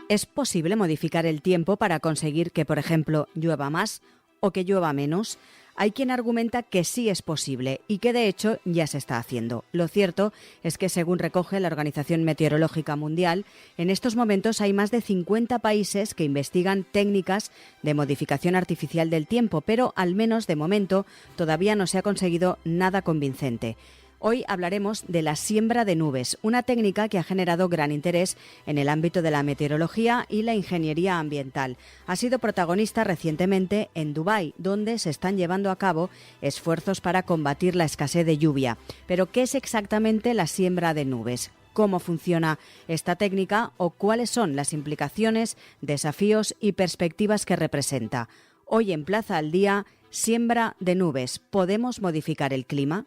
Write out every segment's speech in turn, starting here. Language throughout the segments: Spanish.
¿Es posible modificar el tiempo para conseguir que, por ejemplo, llueva más o que llueva menos? Hay quien argumenta que sí es posible y que de hecho ya se está haciendo. Lo cierto es que, según recoge la Organización Meteorológica Mundial, en estos momentos hay más de 50 países que investigan técnicas de modificación artificial del tiempo, pero al menos de momento todavía no se ha conseguido nada convincente. Hoy hablaremos de la siembra de nubes, una técnica que ha generado gran interés en el ámbito de la meteorología y la ingeniería ambiental. Ha sido protagonista recientemente en Dubái, donde se están llevando a cabo esfuerzos para combatir la escasez de lluvia. Pero, ¿qué es exactamente la siembra de nubes? ¿Cómo funciona esta técnica o cuáles son las implicaciones, desafíos y perspectivas que representa? Hoy en Plaza al Día, siembra de nubes. ¿Podemos modificar el clima?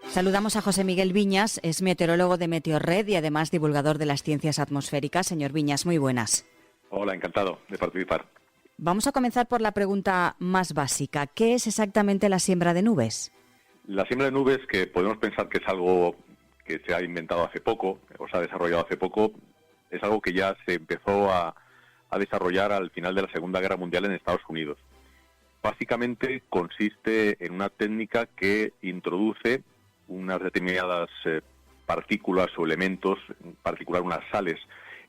Saludamos a José Miguel Viñas, es meteorólogo de Meteorred y además divulgador de las ciencias atmosféricas. Señor Viñas, muy buenas. Hola, encantado de participar. Vamos a comenzar por la pregunta más básica. ¿Qué es exactamente la siembra de nubes? La siembra de nubes, que podemos pensar que es algo que se ha inventado hace poco, o se ha desarrollado hace poco, es algo que ya se empezó a desarrollar al final de la Segunda Guerra Mundial en Estados Unidos. Básicamente consiste en una técnica que introduce unas determinadas partículas o elementos, en particular unas sales,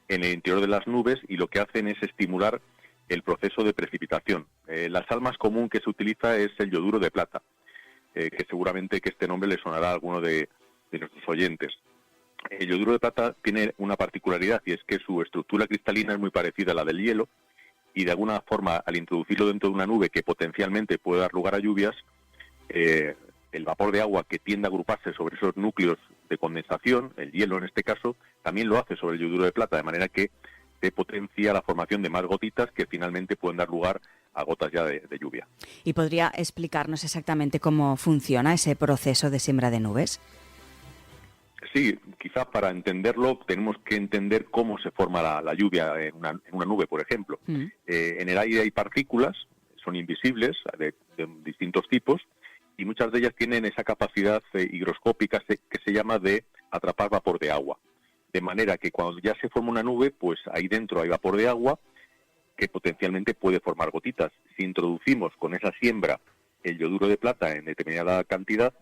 en el interior de las nubes, y lo que hacen es estimular el proceso de precipitación. La sal más común que se utiliza es el yoduro de plata, que seguramente que este nombre le sonará a alguno de nuestros oyentes. El yoduro de plata tiene una particularidad, y es que su estructura cristalina es muy parecida a la del hielo, y de alguna forma, al introducirlo dentro de una nube que potencialmente puede dar lugar a lluvias, el vapor de agua que tiende a agruparse sobre esos núcleos de condensación, el hielo en este caso, también lo hace sobre el yoduro de plata, de manera que se potencia la formación de más gotitas que finalmente pueden dar lugar a gotas ya de lluvia. ¿Y podría explicarnos exactamente cómo funciona ese proceso de siembra de nubes? Sí, quizás para entenderlo tenemos que entender cómo se forma la lluvia en una nube, por ejemplo. En el aire hay partículas, son invisibles, de distintos tipos, y muchas de ellas tienen esa capacidad higroscópica que se llama de atrapar vapor de agua. De manera que cuando ya se forma una nube, pues ahí dentro hay vapor de agua que potencialmente puede formar gotitas. Si introducimos con esa siembra el yoduro de plata en determinada cantidad,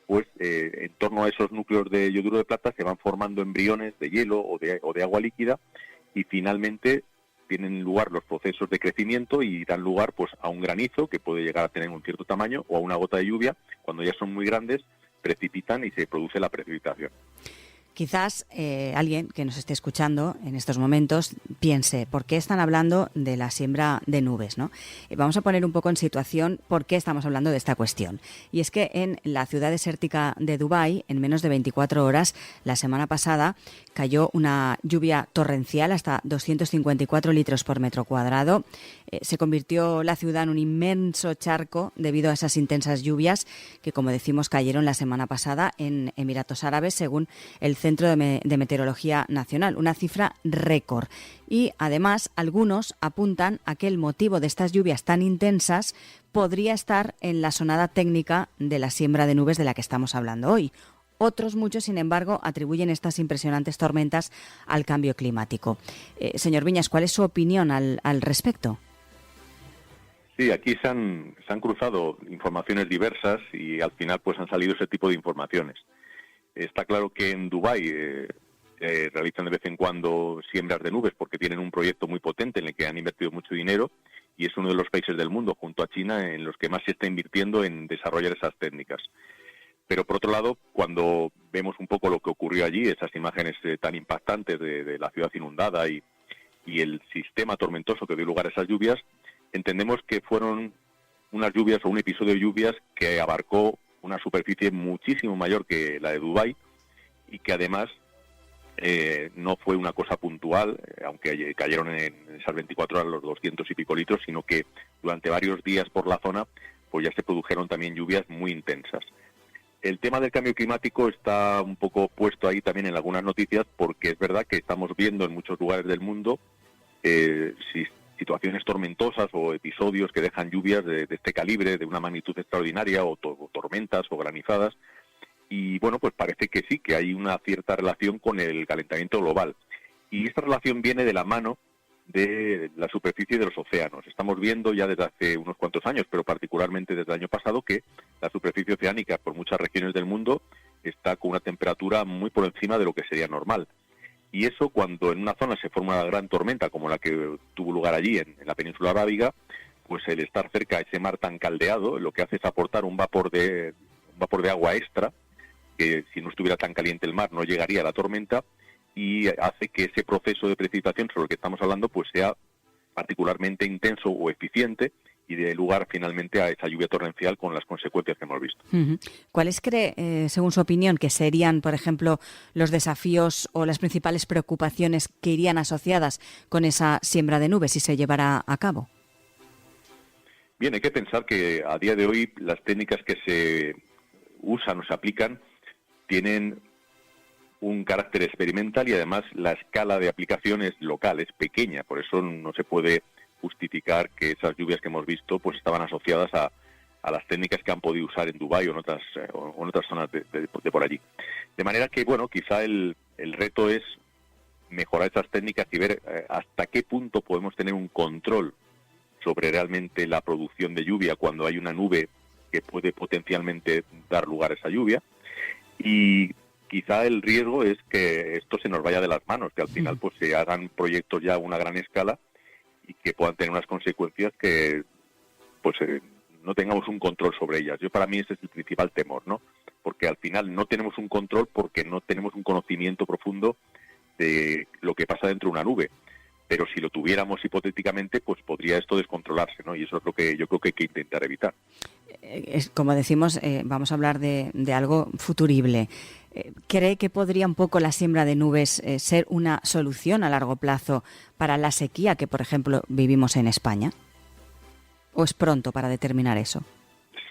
pues en torno a esos núcleos de yoduro de plata se van formando embriones de hielo o de agua líquida, y finalmente tienen lugar los procesos de crecimiento y dan lugar pues a un granizo que puede llegar a tener un cierto tamaño, o a una gota de lluvia. Cuando ya son muy grandes, precipitan y se produce la precipitación. Quizás alguien que nos esté escuchando en estos momentos piense, ¿por qué están hablando de la siembra de nubes, ¿no? Vamos a poner un poco en situación por qué estamos hablando de esta cuestión. Y es que en la ciudad desértica de Dubái, en menos de 24 horas, la semana pasada, cayó una lluvia torrencial, hasta 254 litros por metro cuadrado. Se convirtió la ciudad en un inmenso charco debido a esas intensas lluvias que, como decimos, cayeron la semana pasada en Emiratos Árabes, según el Centro de Meteorología Nacional, una cifra récord. Y además, algunos apuntan a que el motivo de estas lluvias tan intensas podría estar en la sonada técnica de la siembra de nubes de la que estamos hablando hoy. Otros muchos, sin embargo, atribuyen estas impresionantes tormentas al cambio climático. Señor Viñas, ¿cuál es su opinión al respecto? Sí, aquí se han cruzado informaciones diversas y al final pues han salido ese tipo de informaciones. Está claro que en Dubái realizan de vez en cuando siembras de nubes porque tienen un proyecto muy potente en el que han invertido mucho dinero, y es uno de los países del mundo, junto a China, en los que más se está invirtiendo en desarrollar esas técnicas. Pero por otro lado, cuando vemos un poco lo que ocurrió allí, esas imágenes tan impactantes de la ciudad inundada y el sistema tormentoso que dio lugar a esas lluvias, entendemos que fueron unas lluvias o un episodio de lluvias que abarcó una superficie muchísimo mayor que la de Dubái, y que además no fue una cosa puntual, aunque cayeron en esas 24 horas los 200 y pico litros, sino que durante varios días por la zona pues ya se produjeron también lluvias muy intensas. El tema del cambio climático está un poco puesto ahí también en algunas noticias, porque es verdad que estamos viendo en muchos lugares del mundo situaciones tormentosas o episodios que dejan lluvias de este calibre, de una magnitud extraordinaria, o tormentas o granizadas. Y bueno, pues parece que sí, que hay una cierta relación con el calentamiento global. Y esta relación viene de la mano de la superficie de los océanos. Estamos viendo ya desde hace unos cuantos años, pero particularmente desde el año pasado, que la superficie oceánica por muchas regiones del mundo está con una temperatura muy por encima de lo que sería normal. Y eso, cuando en una zona se forma una gran tormenta, como la que tuvo lugar allí en la península arábiga, pues el estar cerca a ese mar tan caldeado, lo que hace es aportar un vapor de agua extra, que si no estuviera tan caliente el mar no llegaría a la tormenta, y hace que ese proceso de precipitación sobre el que estamos hablando pues sea particularmente intenso o eficiente, y dé lugar finalmente a esa lluvia torrencial con las consecuencias que hemos visto. ¿Cuáles cree, según su opinión, que serían, por ejemplo, los desafíos o las principales preocupaciones que irían asociadas con esa siembra de nubes si se llevara a cabo? Bien, hay que pensar que a día de hoy las técnicas que se usan o se aplican tienen un carácter experimental, y además la escala de aplicación es local, es pequeña. Por eso no se puede justificar que esas lluvias que hemos visto pues estaban asociadas a las técnicas que han podido usar en Dubái o en otras zonas de por allí. De manera que, bueno, quizá el reto es mejorar esas técnicas y ver hasta qué punto podemos tener un control sobre realmente la producción de lluvia cuando hay una nube que puede potencialmente dar lugar a esa lluvia. Y quizá el riesgo es que esto se nos vaya de las manos, que al final pues se hagan proyectos ya a una gran escala y que puedan tener unas consecuencias que pues no tengamos un control sobre ellas. Para mí ese es el principal temor, ¿no? Porque al final no tenemos un control porque no tenemos un conocimiento profundo de lo que pasa dentro de una nube. Pero si lo tuviéramos hipotéticamente, pues podría esto descontrolarse, ¿no? Y eso es lo que yo creo que hay que intentar evitar. Como decimos, vamos a hablar de algo futurible. ¿Cree que podría un poco la siembra de nubes ser una solución a largo plazo para la sequía que, por ejemplo, vivimos en España? ¿O es pronto para determinar eso?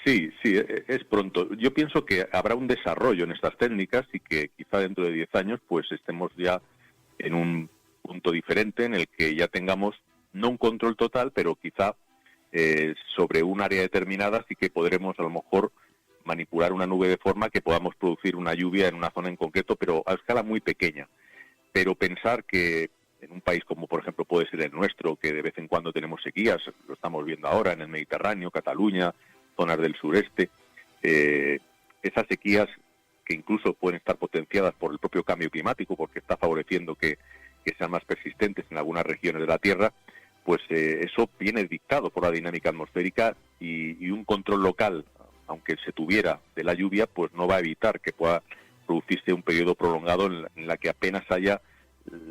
Sí, es pronto. Yo pienso que habrá un desarrollo en estas técnicas y que quizá dentro de 10 años pues estemos ya en un punto diferente en el que ya tengamos no un control total, pero quizá sobre un área determinada sí que podremos a lo mejor manipular una nube de forma que podamos producir una lluvia en una zona en concreto, pero a escala muy pequeña. Pero pensar que en un país como por ejemplo puede ser el nuestro, que de vez en cuando tenemos sequías, lo estamos viendo ahora en el Mediterráneo, Cataluña, zonas del sureste, esas sequías que incluso pueden estar potenciadas por el propio cambio climático, porque está favoreciendo que sean más persistentes en algunas regiones de la Tierra, pues eso viene dictado por la dinámica atmosférica, y un control local, aunque se tuviera, de la lluvia, pues no va a evitar que pueda producirse un periodo prolongado en la que apenas haya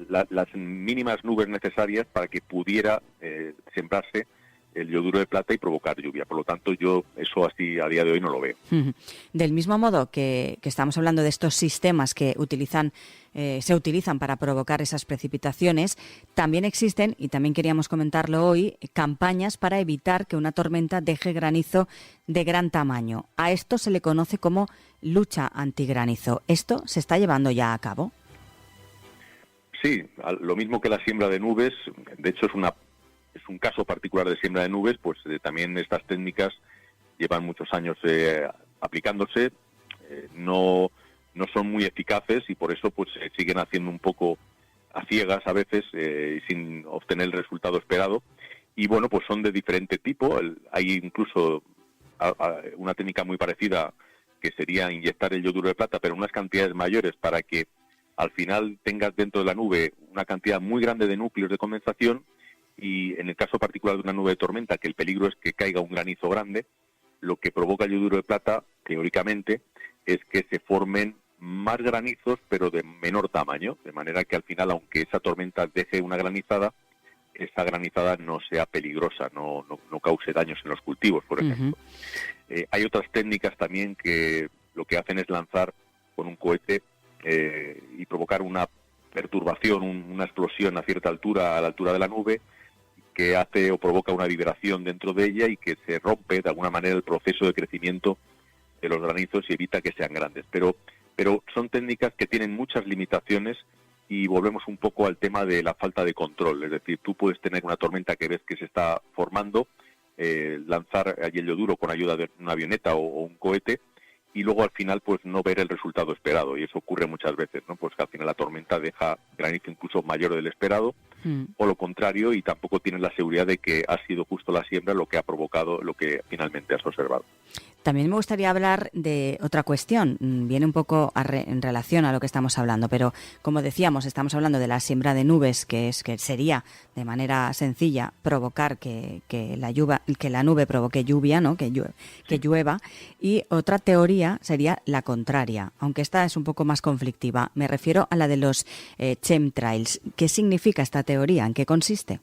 las mínimas nubes necesarias para que pudiera sembrarse el yoduro de plata y provocar lluvia. Por lo tanto, yo eso así a día de hoy no lo veo. Del mismo modo que estamos hablando de estos sistemas que se utilizan para provocar esas precipitaciones, también existen, y también queríamos comentarlo hoy, campañas para evitar que una tormenta deje granizo de gran tamaño. A esto se le conoce como lucha antigranizo. ¿Esto se está llevando ya a cabo? Sí, lo mismo que la siembra de nubes. De hecho es un caso particular de siembra de nubes, pues también estas técnicas llevan muchos años aplicándose, no son muy eficaces, y por eso pues siguen haciendo un poco a ciegas a veces, sin obtener el resultado esperado. Y bueno, pues son de diferente tipo. Hay incluso una técnica muy parecida, que sería inyectar el yoduro de plata, pero en unas cantidades mayores, para que al final tengas dentro de la nube una cantidad muy grande de núcleos de condensación. Y en el caso particular de una nube de tormenta, que el peligro es que caiga un granizo grande, lo que provoca el yoduro de plata, teóricamente, es que se formen más granizos, pero de menor tamaño, de manera que al final, aunque esa tormenta deje una granizada, esa granizada no sea peligrosa, no cause daños en los cultivos, por ejemplo. Hay otras técnicas también que lo que hacen es lanzar con un cohete y provocar una perturbación, una explosión a cierta altura, a la altura de la nube, que hace o provoca una vibración dentro de ella y que se rompe de alguna manera el proceso de crecimiento de los granizos y evita que sean grandes. Pero son técnicas que tienen muchas limitaciones y volvemos un poco al tema de la falta de control. Es decir, tú puedes tener una tormenta que ves que se está formando, lanzar hielo duro con ayuda de una avioneta o un cohete, y luego al final pues no ver el resultado esperado, y eso ocurre muchas veces, ¿no? Pues que al final la tormenta deja granizo incluso mayor del esperado, o lo contrario, y tampoco tienes la seguridad de que ha sido justo la siembra lo que ha provocado lo que finalmente has observado. También me gustaría hablar de otra cuestión, viene un poco en relación a lo que estamos hablando, pero como decíamos, estamos hablando de la siembra de nubes, que sería de manera sencilla provocar que la nube provoque lluvia, ¿no? que llueva, y otra teoría sería la contraria, aunque esta es un poco más conflictiva. Me refiero a la de los chemtrails. ¿Qué significa esta teoría? ¿En qué consiste?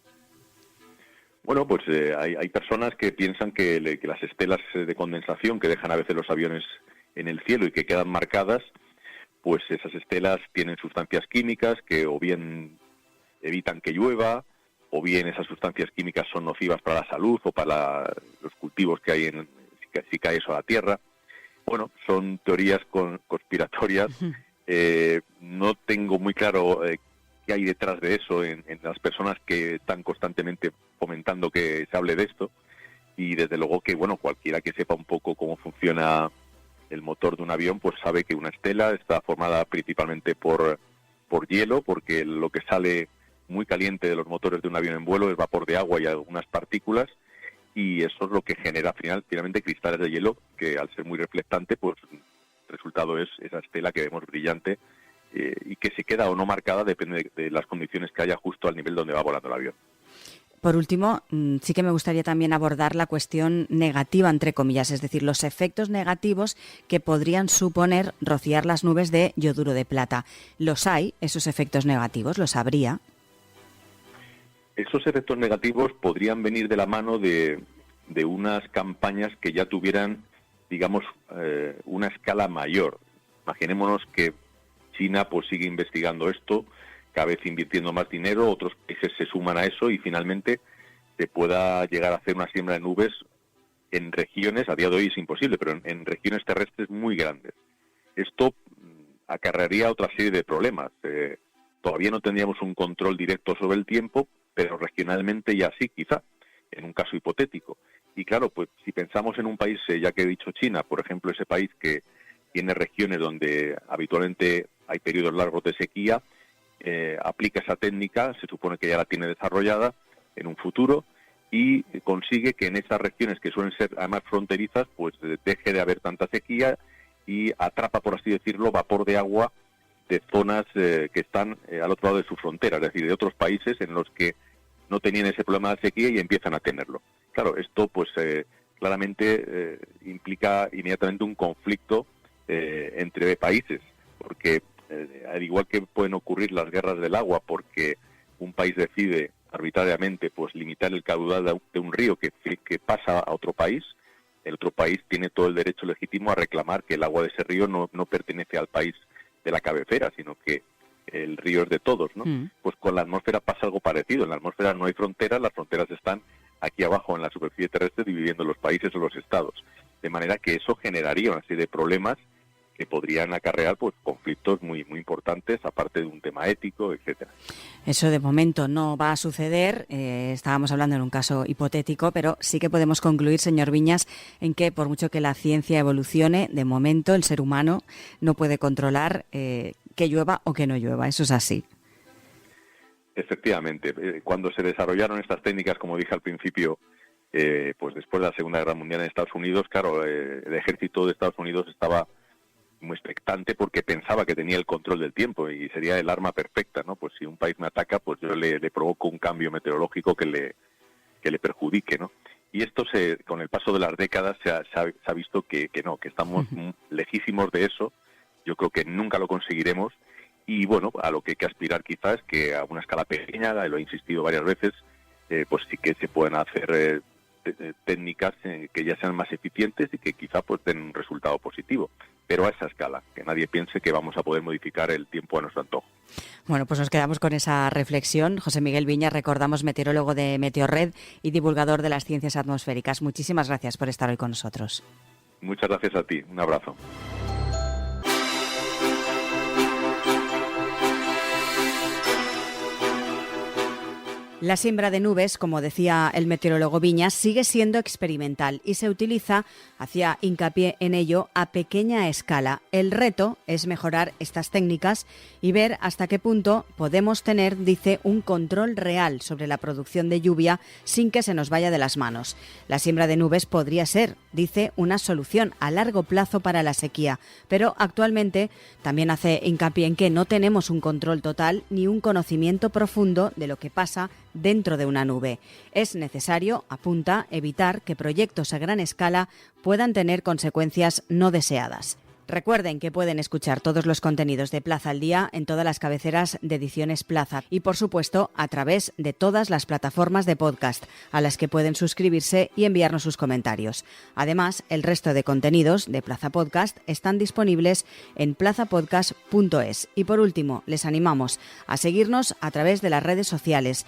Bueno, pues hay personas que piensan que las estelas de condensación que dejan a veces los aviones en el cielo y que quedan marcadas, pues esas estelas tienen sustancias químicas que o bien evitan que llueva, o bien esas sustancias químicas son nocivas para la salud o para los cultivos que hay si cae eso a la Tierra. Bueno, son teorías conspiratorias. No tengo muy claro qué hay detrás de eso en las personas que están constantemente fomentando que se hable de esto, y desde luego que, bueno, cualquiera que sepa un poco cómo funciona el motor de un avión, pues sabe que una estela está formada principalmente por hielo, porque lo que sale muy caliente de los motores de un avión en vuelo es vapor de agua y algunas partículas, y eso es lo que genera finalmente cristales de hielo, que al ser muy reflectante, pues el resultado es esa estela que vemos brillante, y que se queda o no marcada depende de las condiciones que haya justo al nivel donde va volando el avión. Por último, sí que me gustaría también abordar la cuestión negativa, entre comillas, es decir, los efectos negativos que podrían suponer rociar las nubes de yoduro de plata. ¿Los hay, esos efectos negativos? ¿Los habría? Esos efectos negativos podrían venir de la mano de unas campañas que ya tuvieran, digamos, una escala mayor. Imaginémonos que China pues sigue investigando esto, cada vez invirtiendo más dinero, otros países se suman a eso y finalmente se pueda llegar a hacer una siembra de nubes en regiones, a día de hoy es imposible, pero en regiones terrestres muy grandes. Esto acarrearía otra serie de problemas. Todavía no tendríamos un control directo sobre el tiempo, pero regionalmente ya sí, quizá, en un caso hipotético. Y claro, pues si pensamos en un país, ya que he dicho China, por ejemplo, ese país que tiene regiones donde habitualmente hay periodos largos de sequía, aplica esa técnica, se supone que ya la tiene desarrollada en un futuro, y consigue que en esas regiones que suelen ser además fronterizas, pues deje de haber tanta sequía y atrapa, por así decirlo, vapor de agua de zonas que están al otro lado de su frontera, es decir, de otros países en los que no tenían ese problema de sequía y empiezan a tenerlo. Claro, esto pues claramente implica inmediatamente un conflicto entre países, porque al igual que pueden ocurrir las guerras del agua porque un país decide arbitrariamente pues limitar el caudal de un río que pasa a otro país, el otro país tiene todo el derecho legítimo a reclamar que el agua de ese río no pertenece al país de la cabecera, sino que el río es de todos, ¿no? Pues con la atmósfera pasa algo parecido. En la atmósfera no hay fronteras, las fronteras están aquí abajo en la superficie terrestre dividiendo los países o los estados. De manera que eso generaría una serie de problemas que podrían acarrear pues conflictos muy muy importantes, aparte de un tema ético, etcétera. Eso de momento no va a suceder, estábamos hablando en un caso hipotético, pero sí que podemos concluir, señor Viñas, en que por mucho que la ciencia evolucione, de momento el ser humano no puede controlar que llueva o que no llueva, eso es así. Efectivamente, cuando se desarrollaron estas técnicas, como dije al principio, pues después de la Segunda Guerra Mundial en Estados Unidos, claro, el ejército de Estados Unidos estaba muy expectante porque pensaba que tenía el control del tiempo y sería el arma perfecta, ¿no? Pues si un país me ataca, pues yo le provoco un cambio meteorológico que le perjudique, ¿no? Y esto con el paso de las décadas se ha visto que no, que estamos lejísimos de eso. Yo creo que nunca lo conseguiremos y bueno, a lo que hay que aspirar quizás es que a una escala pequeña, lo he insistido varias veces, pues sí que se pueden hacer técnicas que ya sean más eficientes y que quizá pues den un resultado positivo, pero a esa escala, que nadie piense que vamos a poder modificar el tiempo a nuestro antojo. Bueno, pues nos quedamos con esa reflexión. José Miguel Viñas, recordamos, meteorólogo de Meteorred y divulgador de las ciencias atmosféricas. Muchísimas gracias por estar hoy con nosotros. Muchas gracias a ti, un abrazo. La siembra de nubes, como decía el meteorólogo Viñas, sigue siendo experimental y se utiliza, hacía hincapié en ello, a pequeña escala. El reto es mejorar estas técnicas y ver hasta qué punto podemos tener, dice, un control real sobre la producción de lluvia sin que se nos vaya de las manos. La siembra de nubes podría ser, dice, una solución a largo plazo para la sequía, pero actualmente también hace hincapié en que no tenemos un control total ni un conocimiento profundo de lo que pasa dentro de una nube. Es necesario, apunta, evitar que proyectos a gran escala puedan tener consecuencias no deseadas. Recuerden que pueden escuchar todos los contenidos de Plaza al Día en todas las cabeceras de Ediciones Plaza y, por supuesto, a través de todas las plataformas de podcast a las que pueden suscribirse y enviarnos sus comentarios. Además, el resto de contenidos de Plaza Podcast están disponibles en plazapodcast.es. Y por último, les animamos a seguirnos a través de las redes sociales.